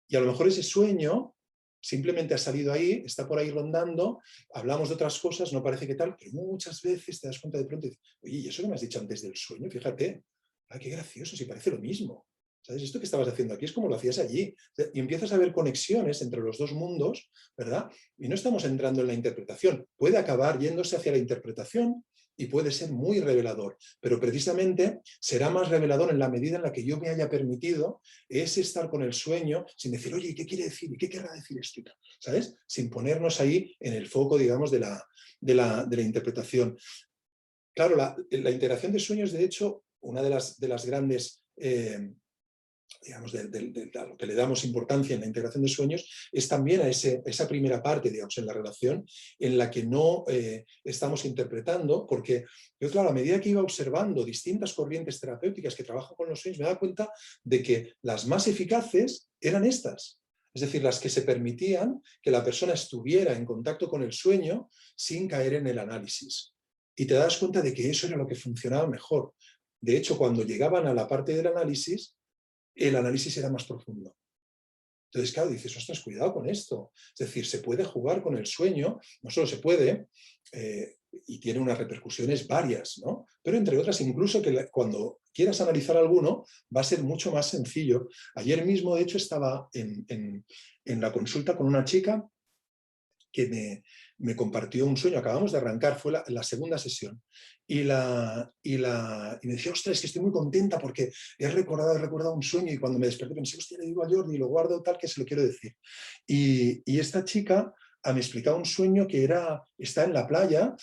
Y a lo mejor ese sueño simplemente ha salido ahí, está por ahí rondando, hablamos de otras cosas, no parece que tal, pero muchas veces te das cuenta de pronto y dices, oye, ¿y eso que me has dicho antes del sueño? Fíjate, qué gracioso, si parece lo mismo. ¿Sabes? Esto que estabas haciendo aquí es como lo hacías allí. Y empiezas a ver conexiones entre los dos mundos, ¿verdad? Y no estamos entrando en la interpretación. Puede acabar yéndose hacia la interpretación y puede ser muy revelador, pero precisamente será más revelador en la medida en la que yo me haya permitido es estar con el sueño sin decir, oye, ¿y qué quiere decir? ¿Y qué querrá decir esto? ¿Sabes? Sin ponernos ahí en el foco, digamos, de la interpretación. Claro, la integración de sueños, de hecho, una de las grandes digamos, a lo que le damos importancia en la integración de sueños, es también a esa primera parte, digamos, en la relación, en la que no estamos interpretando, porque yo, claro, a medida que iba observando distintas corrientes terapéuticas que trabajan con los sueños, me daba cuenta de que las más eficaces eran estas. Es decir, las que se permitían que la persona estuviera en contacto con el sueño sin caer en el análisis. Y te das cuenta de que eso era lo que funcionaba mejor. De hecho, cuando llegaban a la parte del análisis, el análisis era más profundo. Entonces, claro, dices, ostras, cuidado con esto. Es decir, se puede jugar con el sueño, no solo se puede, y tiene unas repercusiones varias, ¿no? Pero entre otras, incluso que cuando quieras analizar alguno, va a ser mucho más sencillo. Ayer mismo, de hecho, estaba en la consulta con una chica que me compartió un sueño, acabamos de arrancar, fue la segunda sesión, y me decía, ostras, es que estoy muy contenta porque he recordado un sueño y cuando me desperté pensé, hostia, le digo a Jordi y lo guardo tal que se lo quiero decir. Y esta chica me explicaba un sueño que está en la playa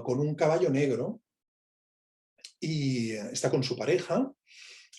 con un caballo negro y está con su pareja,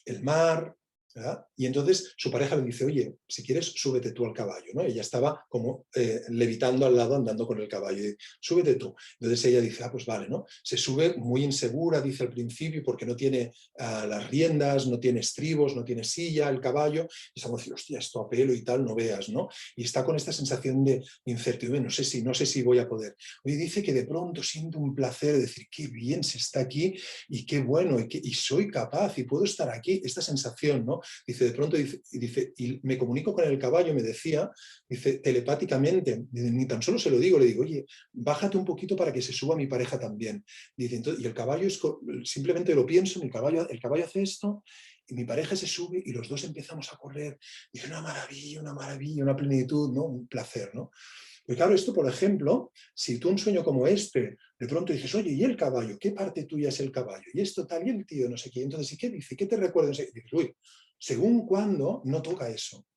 el mar, ¿verdad? Y entonces su pareja le dice, oye, si quieres, súbete tú al caballo, ¿no? Ella estaba como levitando al lado, andando con el caballo. Y, súbete tú. Entonces ella dice, pues vale, ¿no? Se sube muy insegura, dice al principio, porque no tiene las riendas, no tiene estribos, no tiene silla, el caballo. Y estamos diciendo, hostia, esto a pelo y tal, no veas, ¿no? Y está con esta sensación de incertidumbre, no sé si voy a poder. Oye, dice que de pronto siente un placer de decir, qué bien se está aquí y qué bueno, y soy capaz y puedo estar aquí, esta sensación, ¿no? Dice, de pronto, y me comunico con el caballo, me decía, dice, telepáticamente, ni tan solo se lo digo, le digo, oye, bájate un poquito para que se suba mi pareja también. Dice, entonces, y el caballo, simplemente lo pienso, el caballo hace esto, y mi pareja se sube y los dos empezamos a correr. Dice, una maravilla, una plenitud, ¿no? Un placer, ¿no? Pero claro, esto, por ejemplo, si tú un sueño como este, de pronto dices, oye, ¿y el caballo? ¿Qué parte tuya es el caballo? Y esto tal, y el tío, no sé qué. Entonces, ¿y qué dice? ¿Qué te recuerda? Y dices, uy, según cuándo no toca eso.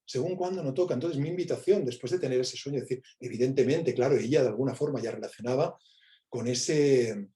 Según cuándo no toca. Entonces, mi invitación, después de tener ese sueño, es decir, evidentemente, claro, ella de alguna forma ya relacionaba con ese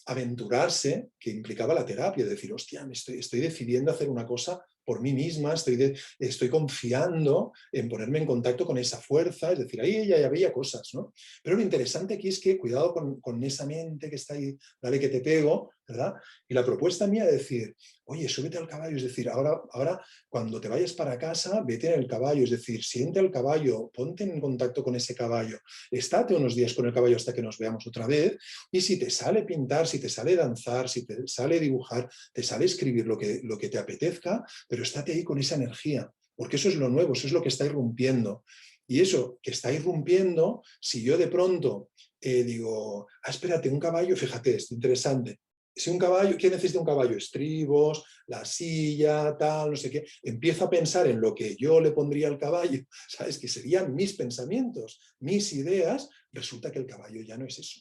aventurarse que implicaba la terapia, de decir, hostia, estoy decidiendo hacer una cosa por mí misma, estoy confiando en ponerme en contacto con esa fuerza, es decir, ahí ella ya veía cosas, ¿no? Pero lo interesante aquí es que, cuidado con esa mente que está ahí, dale que te pego, ¿verdad? Y la propuesta mía es decir, oye, súbete al caballo, es decir, ahora cuando te vayas para casa, vete en el caballo, es decir, siente al caballo, ponte en contacto con ese caballo, estate unos días con el caballo hasta que nos veamos otra vez, y si te sale pintar, si te sale danzar, si te sale dibujar, te sale escribir lo que te apetezca, pero estate ahí con esa energía, porque eso es lo nuevo, eso es lo que está irrumpiendo. Y eso que está irrumpiendo, si yo de pronto digo, espérate, un caballo, fíjate, es interesante. Si un caballo, ¿qué necesita un caballo? Estribos, la silla, tal, no sé qué. Empiezo a pensar en lo que yo le pondría al caballo, ¿sabes? Que serían mis pensamientos, mis ideas. Resulta que el caballo ya no es eso.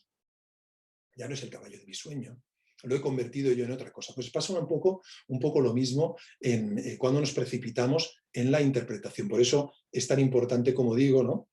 Ya no es el caballo de mi sueño. Lo he convertido yo en otra cosa. Pues pasa un poco lo mismo cuando nos precipitamos en la interpretación. Por eso es tan importante, como digo, ¿no?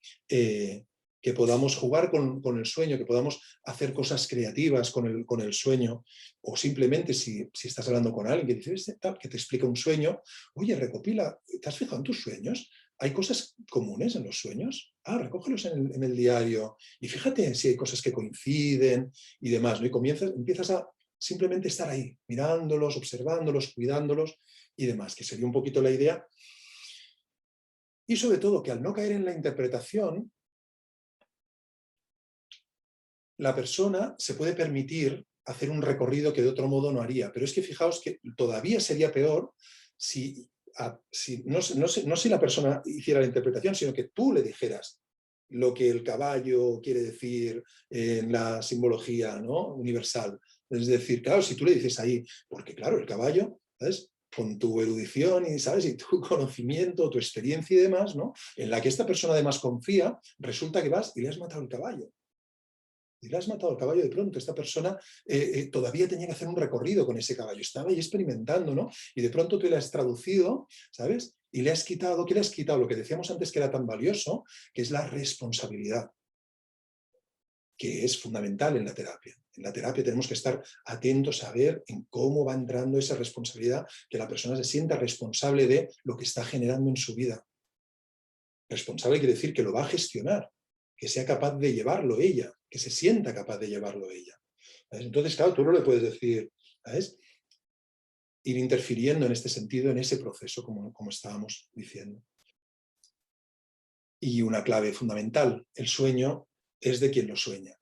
Que podamos jugar con el sueño, que podamos hacer cosas creativas con el sueño, o simplemente si estás hablando con alguien que dice, que te explica un sueño, oye, recopila, ¿te has fijado en tus sueños? ¿Hay cosas comunes en los sueños? Recógelos en el diario y fíjate si hay cosas que coinciden y demás, ¿no? Y empiezas a simplemente estar ahí, mirándolos, observándolos, cuidándolos y demás, que sería un poquito la idea. Y sobre todo que al no caer en la interpretación, la persona se puede permitir hacer un recorrido que de otro modo no haría. Pero es que fijaos que todavía sería peor no si la persona hiciera la interpretación, sino que tú le dijeras lo que el caballo quiere decir en la simbología, ¿no? Universal. Es decir, claro, si tú le dices ahí, porque claro, el caballo, ¿sabes? Con tu erudición y, ¿sabes? Y tu conocimiento, tu experiencia y demás, ¿no? En la que esta persona además confía, resulta que vas y le has matado el caballo. Y le has matado al caballo de pronto. Esta persona todavía tenía que hacer un recorrido con ese caballo. Estaba ahí experimentando, ¿no? Y de pronto tú le has traducido, ¿sabes? Y le has quitado, ¿qué le has quitado? Lo que decíamos antes que era tan valioso, que es la responsabilidad, que es fundamental en la terapia. En la terapia tenemos que estar atentos a ver en cómo va entrando esa responsabilidad, que la persona se sienta responsable de lo que está generando en su vida. Responsable quiere decir que lo va a gestionar, que sea capaz de llevarlo ella, que se sienta capaz de llevarlo ella. ¿Sabes? Entonces, claro, tú no le puedes decir, ¿sabes? Ir interfiriendo en este sentido, en ese proceso, como estábamos diciendo. Y una clave fundamental, el sueño es de quien lo sueña.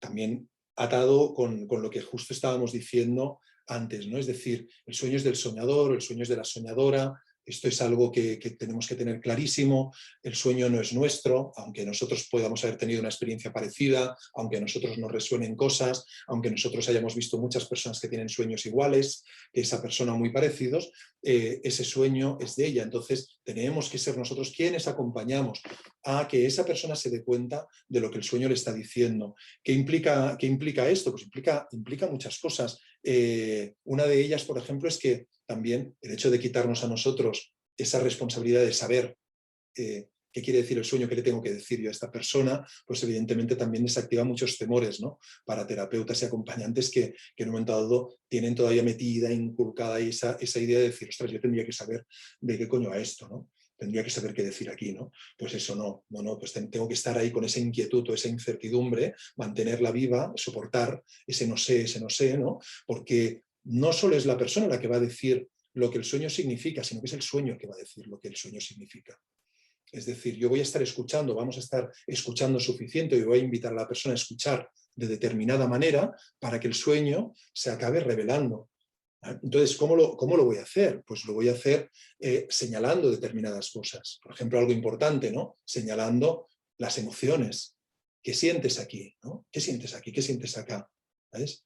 También atado con lo que justo estábamos diciendo antes, ¿no? Es decir, el sueño es del soñador, el sueño es de la soñadora. Esto es algo que tenemos que tener clarísimo. El sueño no es nuestro, aunque nosotros podamos haber tenido una experiencia parecida, aunque a nosotros nos resuenen cosas, aunque nosotros hayamos visto muchas personas que tienen sueños iguales, que esa persona muy parecidos, ese sueño es de ella. Entonces tenemos que ser nosotros quienes acompañamos a que esa persona se dé cuenta de lo que el sueño le está diciendo. ¿Qué implica esto? Pues implica muchas cosas. Una de ellas, por ejemplo, es que también el hecho de quitarnos a nosotros esa responsabilidad de saber qué quiere decir el sueño, qué le tengo que decir yo a esta persona, pues evidentemente también desactiva muchos temores, ¿no? Para terapeutas y acompañantes que en un momento dado tienen todavía metida, inculcada ahí esa idea de decir, ostras, yo tendría que saber de qué coño va esto, ¿no? Tendría que saber qué decir aquí, ¿no? Pues eso no, pues tengo que estar ahí con esa inquietud o esa incertidumbre, mantenerla viva, soportar ese no sé, ¿no? Porque no solo es la persona la que va a decir lo que el sueño significa, sino que es el sueño que va a decir lo que el sueño significa. Es decir, yo voy a estar escuchando, vamos a estar escuchando suficiente y voy a invitar a la persona a escuchar de determinada manera para que el sueño se acabe revelando. Entonces, ¿cómo lo voy a hacer? Pues lo voy a hacer señalando determinadas cosas. Por ejemplo, algo importante, ¿no? Señalando las emociones. ¿Qué sientes aquí? ¿No? ¿Qué sientes aquí? ¿Qué sientes acá? ¿Sabes?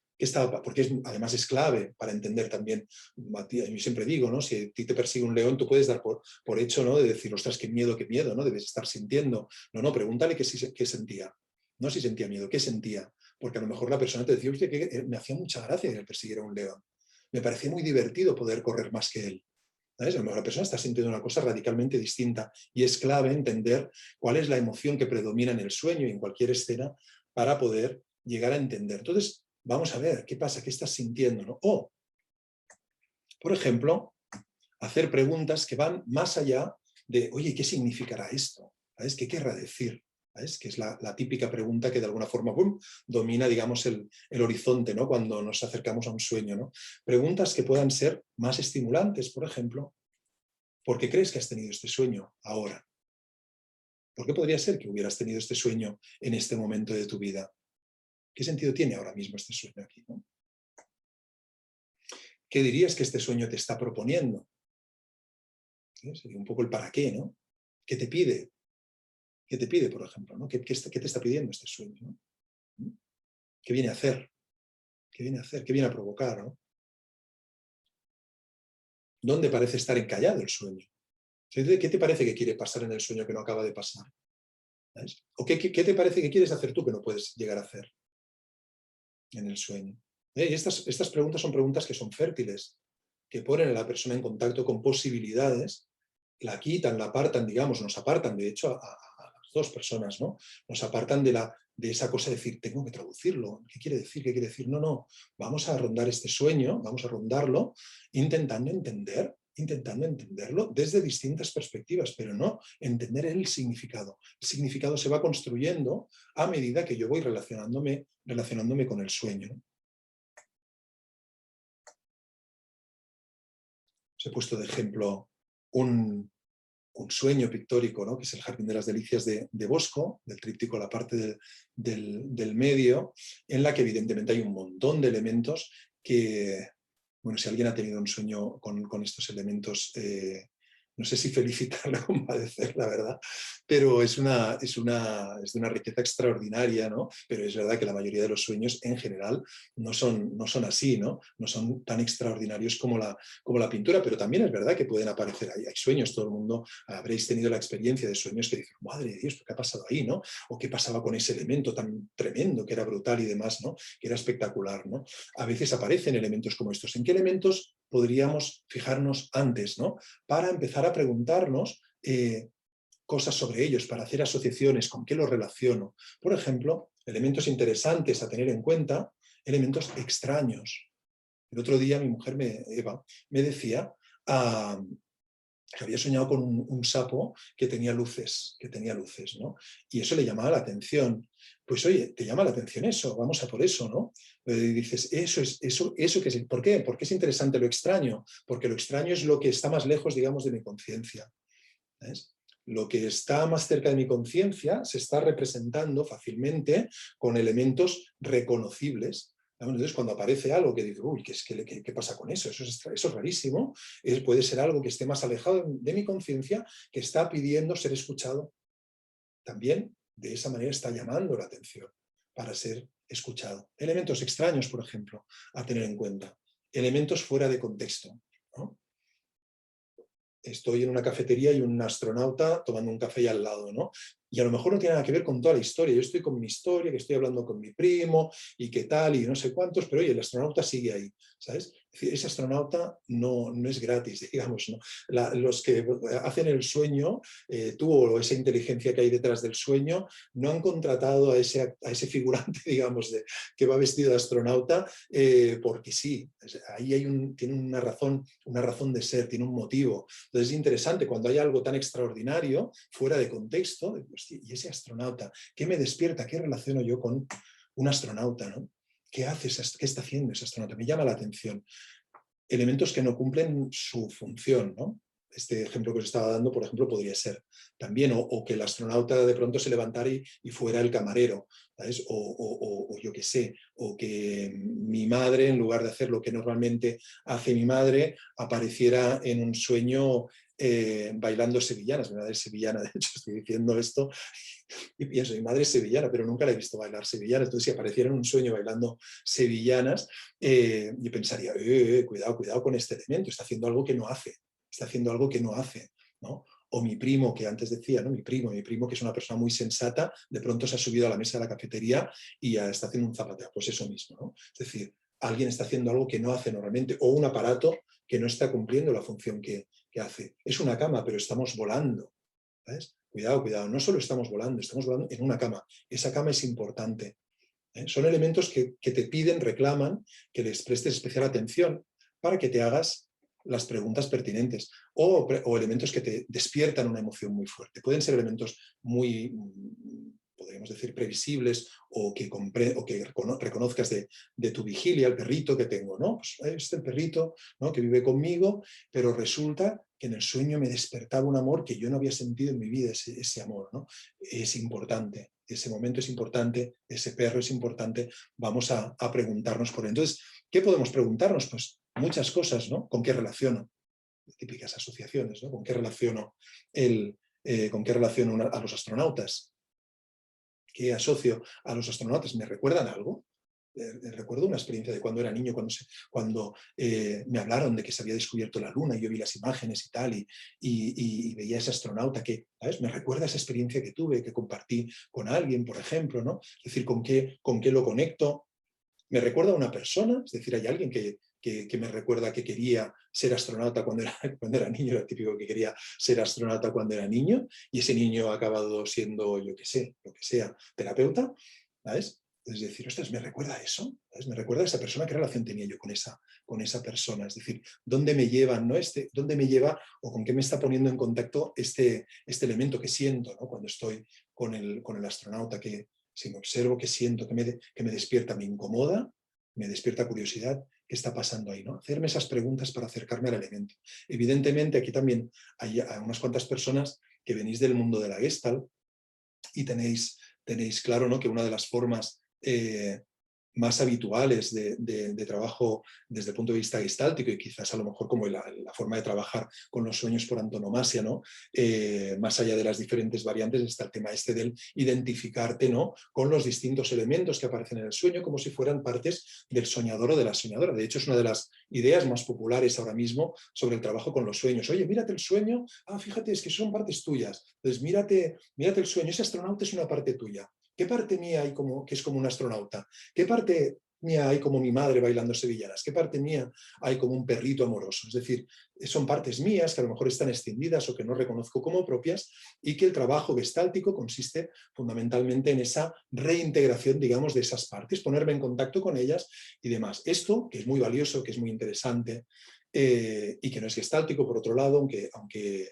Porque además es clave para entender también, Matías, yo siempre digo, ¿no? Si a ti te persigue un león, tú puedes dar por hecho, ¿no? De decir, ostras, qué miedo, ¿no? Debes estar sintiendo. No, pregúntale qué sentía. No si sentía miedo, qué sentía. Porque a lo mejor la persona te decía, oye, que me hacía mucha gracia que le persiguiera un león. Me parecía muy divertido poder correr más que él. ¿Sabes? A lo mejor la persona está sintiendo una cosa radicalmente distinta y es clave entender cuál es la emoción que predomina en el sueño y en cualquier escena para poder llegar a entender. Entonces, vamos a ver, ¿qué pasa? ¿Qué estás sintiendo? ¿No? O, por ejemplo, hacer preguntas que van más allá de, oye, ¿qué significará esto? ¿Sabes? ¿Qué querrá decir? ¿Sabes? Que es la típica pregunta que de alguna forma domina, digamos, el horizonte, ¿no? Cuando nos acercamos a un sueño, ¿no? Preguntas que puedan ser más estimulantes, por ejemplo, ¿por qué crees que has tenido este sueño ahora? ¿Por qué podría ser que hubieras tenido este sueño en este momento de tu vida? ¿Qué sentido tiene ahora mismo este sueño aquí, ¿no? ¿Qué dirías que este sueño te está proponiendo? ¿Sí? Sería un poco el para qué, ¿no? ¿Qué te pide? ¿Qué te pide, por ejemplo? ¿No? ¿Qué te está pidiendo este sueño? ¿No? ¿Qué viene a hacer? ¿Qué viene a hacer? ¿Qué viene a provocar? ¿No? ¿Dónde parece estar encallado el sueño? ¿Qué te parece que quiere pasar en el sueño que no acaba de pasar? ¿Sabes? ¿O qué te parece que quieres hacer tú que no puedes llegar a hacer en el sueño? Y estas preguntas son preguntas que son fértiles, que ponen a la persona en contacto con posibilidades, la quitan, la apartan, digamos, nos apartan, de hecho, a las dos personas, ¿no? Nos apartan de esa cosa de decir, tengo que traducirlo, ¿qué quiere decir? ¿Qué quiere decir? No, vamos a rondar este sueño, vamos a rondarlo, intentando entenderlo desde distintas perspectivas, pero no entender el significado. El significado se va construyendo a medida que yo voy relacionándome con el sueño. Os he puesto de ejemplo un sueño pictórico, ¿no? Que es el Jardín de las Delicias de Bosco, del tríptico La parte del medio, en la que evidentemente hay un montón de elementos que, bueno, si alguien ha tenido un sueño con estos elementos, no sé si felicitarla o compadecer, la verdad, pero es de una riqueza extraordinaria, ¿no? Pero es verdad que la mayoría de los sueños en general no son así, ¿no? No son tan extraordinarios como la pintura, pero también es verdad que pueden aparecer ahí. Hay sueños, todo el mundo habréis tenido la experiencia de sueños que dicen, madre de Dios, ¿qué ha pasado ahí, no? O qué pasaba con ese elemento tan tremendo, que era brutal y demás, ¿no? Que era espectacular, ¿no? A veces aparecen elementos como estos. ¿En qué elementos podríamos fijarnos antes, ¿no? Para empezar a preguntarnos cosas sobre ellos, para hacer asociaciones, con qué los relaciono. Por ejemplo, elementos interesantes a tener en cuenta, elementos extraños. El otro día mi mujer, Eva, me decía que había soñado con un sapo que tenía luces, ¿no? Y eso le llamaba la atención. Pues oye, ¿te llama la atención eso? Vamos a por eso, ¿no? Y dices, eso que es, ¿por qué? ¿Por qué es interesante lo extraño? Porque lo extraño es lo que está más lejos, digamos, de mi conciencia. ¿Ves? Lo que está más cerca de mi conciencia se está representando fácilmente con elementos reconocibles. Entonces, cuando aparece algo que dice, uy, ¿qué pasa con eso? Eso es rarísimo. Puede ser algo que esté más alejado de mi conciencia, que está pidiendo ser escuchado. También, de esa manera, está llamando la atención para ser escuchado. Elementos extraños, por ejemplo, a tener en cuenta. Elementos fuera de contexto, ¿no? Estoy en una cafetería y un astronauta tomando un café ahí al lado, ¿no? Y a lo mejor no tiene nada que ver con toda la historia. Yo estoy con mi historia, que estoy hablando con mi primo y qué tal y no sé cuántos, pero oye, el astronauta sigue ahí, ¿sabes? Es decir, ese astronauta no es gratis, digamos, ¿no? Los que hacen el sueño, tú o esa inteligencia que hay detrás del sueño, no han contratado a ese figurante, digamos, que va vestido de astronauta porque sí. Ahí tiene una razón de ser, tiene un motivo. Entonces es interesante cuando hay algo tan extraordinario, fuera de contexto, hostia, y ese astronauta, ¿qué me despierta? ¿Qué relaciono yo con un astronauta? ¿No? ¿Qué hace? ¿Qué está haciendo ese astronauta? Me llama la atención. Elementos que no cumplen su función, ¿no? Este ejemplo que os estaba dando, por ejemplo, podría ser también, o que el astronauta de pronto se levantara y fuera el camarero, ¿sabes? O yo qué sé, o que mi madre, en lugar de hacer lo que normalmente hace mi madre, apareciera en un sueño bailando sevillanas. Mi madre es sevillana, de hecho estoy diciendo esto y pienso, mi madre es sevillana, pero nunca la he visto bailar sevillanas. Entonces, si apareciera en un sueño bailando sevillanas, yo pensaría, cuidado, cuidado con este elemento, está haciendo algo que no hace, está haciendo algo que no hace, ¿no? O mi primo, que antes decía, ¿no? Mi primo, que es una persona muy sensata, de pronto se ha subido a la mesa de la cafetería y ya está haciendo un zapateo. Pues eso mismo, ¿no? Es decir, alguien está haciendo algo que no hace normalmente, o un aparato que no está cumpliendo la función que hace. Es una cama, pero estamos volando, ¿sabes? Cuidado, cuidado, no solo estamos volando en una cama. Esa cama es importante. Son elementos que te piden, reclaman que les prestes especial atención para que te hagas las preguntas pertinentes o elementos que te despiertan una emoción muy fuerte. Pueden ser elementos muy, podríamos decir, previsibles o que reconozcas de tu vigilia, el perrito que tengo, ¿no? Pues este es el perrito, ¿no? Que vive conmigo, pero resulta que en el sueño me despertaba un amor que yo no había sentido en mi vida, ese amor, ¿no? Es importante, ese momento es importante, ese perro es importante, vamos a preguntarnos por él. Entonces, ¿qué podemos preguntarnos? Pues muchas cosas, ¿no? ¿Con qué relaciono? Típicas asociaciones, ¿no? ¿Con qué relaciono a los astronautas? ¿Qué asocio a los astronautas? ¿Me recuerdan algo? Recuerdo una experiencia de cuando era niño, cuando me hablaron de que se había descubierto la Luna y yo vi las imágenes y tal, y veía a ese astronauta que, ¿sabes? Me recuerda esa experiencia que tuve, que compartí con alguien, por ejemplo, ¿no? Es decir, ¿con qué lo conecto? Me recuerda a una persona, es decir, hay alguien que me recuerda que quería ser astronauta cuando era niño, era típico que quería ser astronauta cuando era niño, y ese niño ha acabado siendo, yo qué sé, lo que sea, terapeuta, ¿sabes? Es decir, ostras, me recuerda a eso, ¿sabes? Me recuerda a esa persona, ¿qué relación tenía yo con esa persona? Es decir, ¿dónde me llevan, ¿no? ¿Dónde me lleva o con qué me está poniendo en contacto este elemento que siento, ¿no? Cuando estoy con el astronauta, que si me observo, que siento, que me despierta, me incomoda, me despierta curiosidad, ¿qué está pasando ahí? ¿No? Hacerme esas preguntas para acercarme al elemento. Evidentemente, aquí también hay unas cuantas personas que venís del mundo de la Gestalt y tenéis claro, ¿no? Que una de las formas más habituales de trabajo desde el punto de vista gestáltico y quizás a lo mejor como la forma de trabajar con los sueños por antonomasia, ¿no? Más allá de las diferentes variantes está el tema este del identificarte, ¿no? Con los distintos elementos que aparecen en el sueño como si fueran partes del soñador o de la soñadora. De hecho, es una de las ideas más populares ahora mismo sobre el trabajo con los sueños. Oye, mírate el sueño, fíjate, es que son partes tuyas. Entonces, mírate el sueño, ese astronauta es una parte tuya. ¿Qué parte mía hay que es como un astronauta? ¿Qué parte mía hay como mi madre bailando sevillanas? ¿Qué parte mía hay como un perrito amoroso? Es decir, son partes mías que a lo mejor están extendidas o que no reconozco como propias y que el trabajo gestáltico consiste fundamentalmente en esa reintegración, digamos, de esas partes, ponerme en contacto con ellas y demás. Esto, que es muy valioso, que es muy interesante, y que no es gestáltico, por otro lado,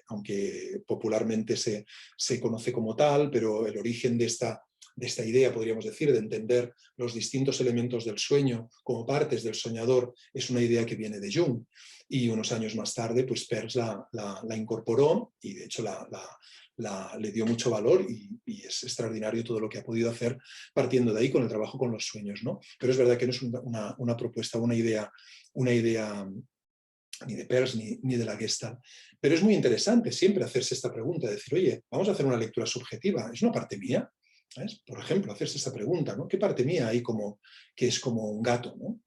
aunque popularmente se conoce como tal, pero el origen de esta idea, podríamos decir, de entender los distintos elementos del sueño como partes del soñador, es una idea que viene de Jung. Y unos años más tarde, pues Peirce la incorporó y de hecho le dio mucho valor y es extraordinario todo lo que ha podido hacer partiendo de ahí con el trabajo con los sueños, ¿no? Pero es verdad que no es una propuesta, una idea ni de Peirce ni de la Gestalt. Pero es muy interesante siempre hacerse esta pregunta, decir, oye, vamos a hacer una lectura subjetiva, ¿es una parte mía? ¿Sabes? Por ejemplo, hacerse esta pregunta, ¿no? ¿Qué parte mía hay que es como un gato, ¿no?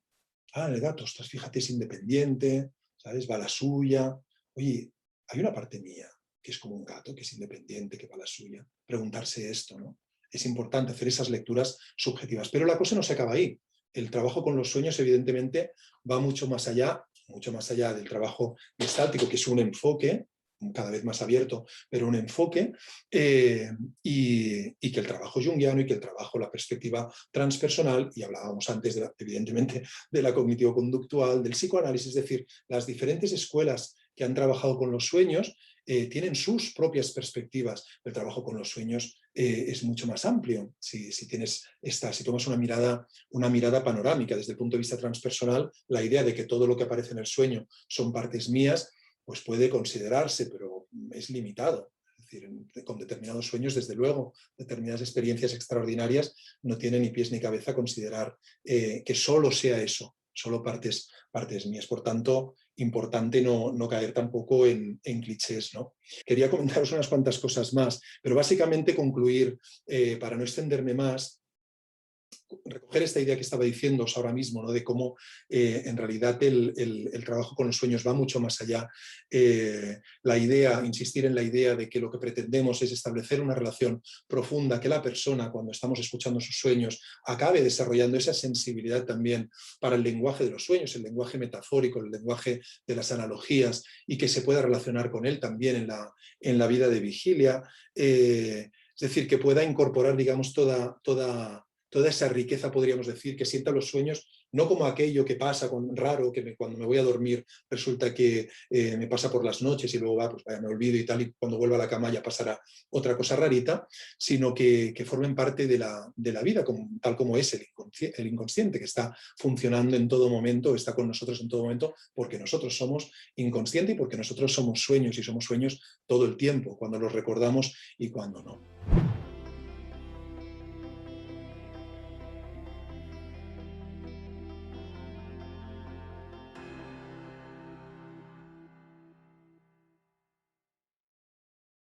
El gato, ostras, fíjate, es independiente, ¿sabes? Va a la suya. Oye, hay una parte mía que es como un gato, que es independiente, que va a la suya. Preguntarse esto, ¿no? Es importante hacer esas lecturas subjetivas. Pero la cosa no se acaba ahí. El trabajo con los sueños, evidentemente, va mucho más allá del trabajo gestáltico, que es un enfoque cada vez más abierto, pero un enfoque, y que el trabajo junguiano y que el trabajo, la perspectiva transpersonal, y hablábamos antes, evidentemente, de la cognitivo-conductual, del psicoanálisis, es decir, las diferentes escuelas que han trabajado con los sueños tienen sus propias perspectivas. El trabajo con los sueños es mucho más amplio. Si tomas una mirada panorámica desde el punto de vista transpersonal, la idea de que todo lo que aparece en el sueño son partes mías, pues puede considerarse, pero es limitado. Es decir, con determinados sueños, desde luego, determinadas experiencias extraordinarias, no tiene ni pies ni cabeza considerar que solo sea eso, solo partes mías. Por tanto, importante no caer tampoco en clichés, ¿no? Quería comentaros unas cuantas cosas más, pero básicamente concluir, para no extenderme más, recoger esta idea que estaba diciéndoos ahora mismo, ¿no? De cómo en realidad el trabajo con los sueños va mucho más allá. Insistir en la idea de que lo que pretendemos es establecer una relación profunda, que la persona, cuando estamos escuchando sus sueños, acabe desarrollando esa sensibilidad también para el lenguaje de los sueños, el lenguaje metafórico, el lenguaje de las analogías, y que se pueda relacionar con él también en la vida de vigilia. Es decir, que pueda incorporar, digamos, toda esa riqueza, podríamos decir, que sienta los sueños, no como aquello que pasa raro, que cuando me voy a dormir resulta que me pasa por las noches y luego pues vaya, me olvido y tal, y cuando vuelva a la cama ya pasará otra cosa rarita, sino que formen parte de la vida, tal como es el inconsciente, que está funcionando en todo momento, está con nosotros en todo momento, porque nosotros somos inconscientes y porque nosotros somos sueños, y somos sueños todo el tiempo, cuando los recordamos y cuando no.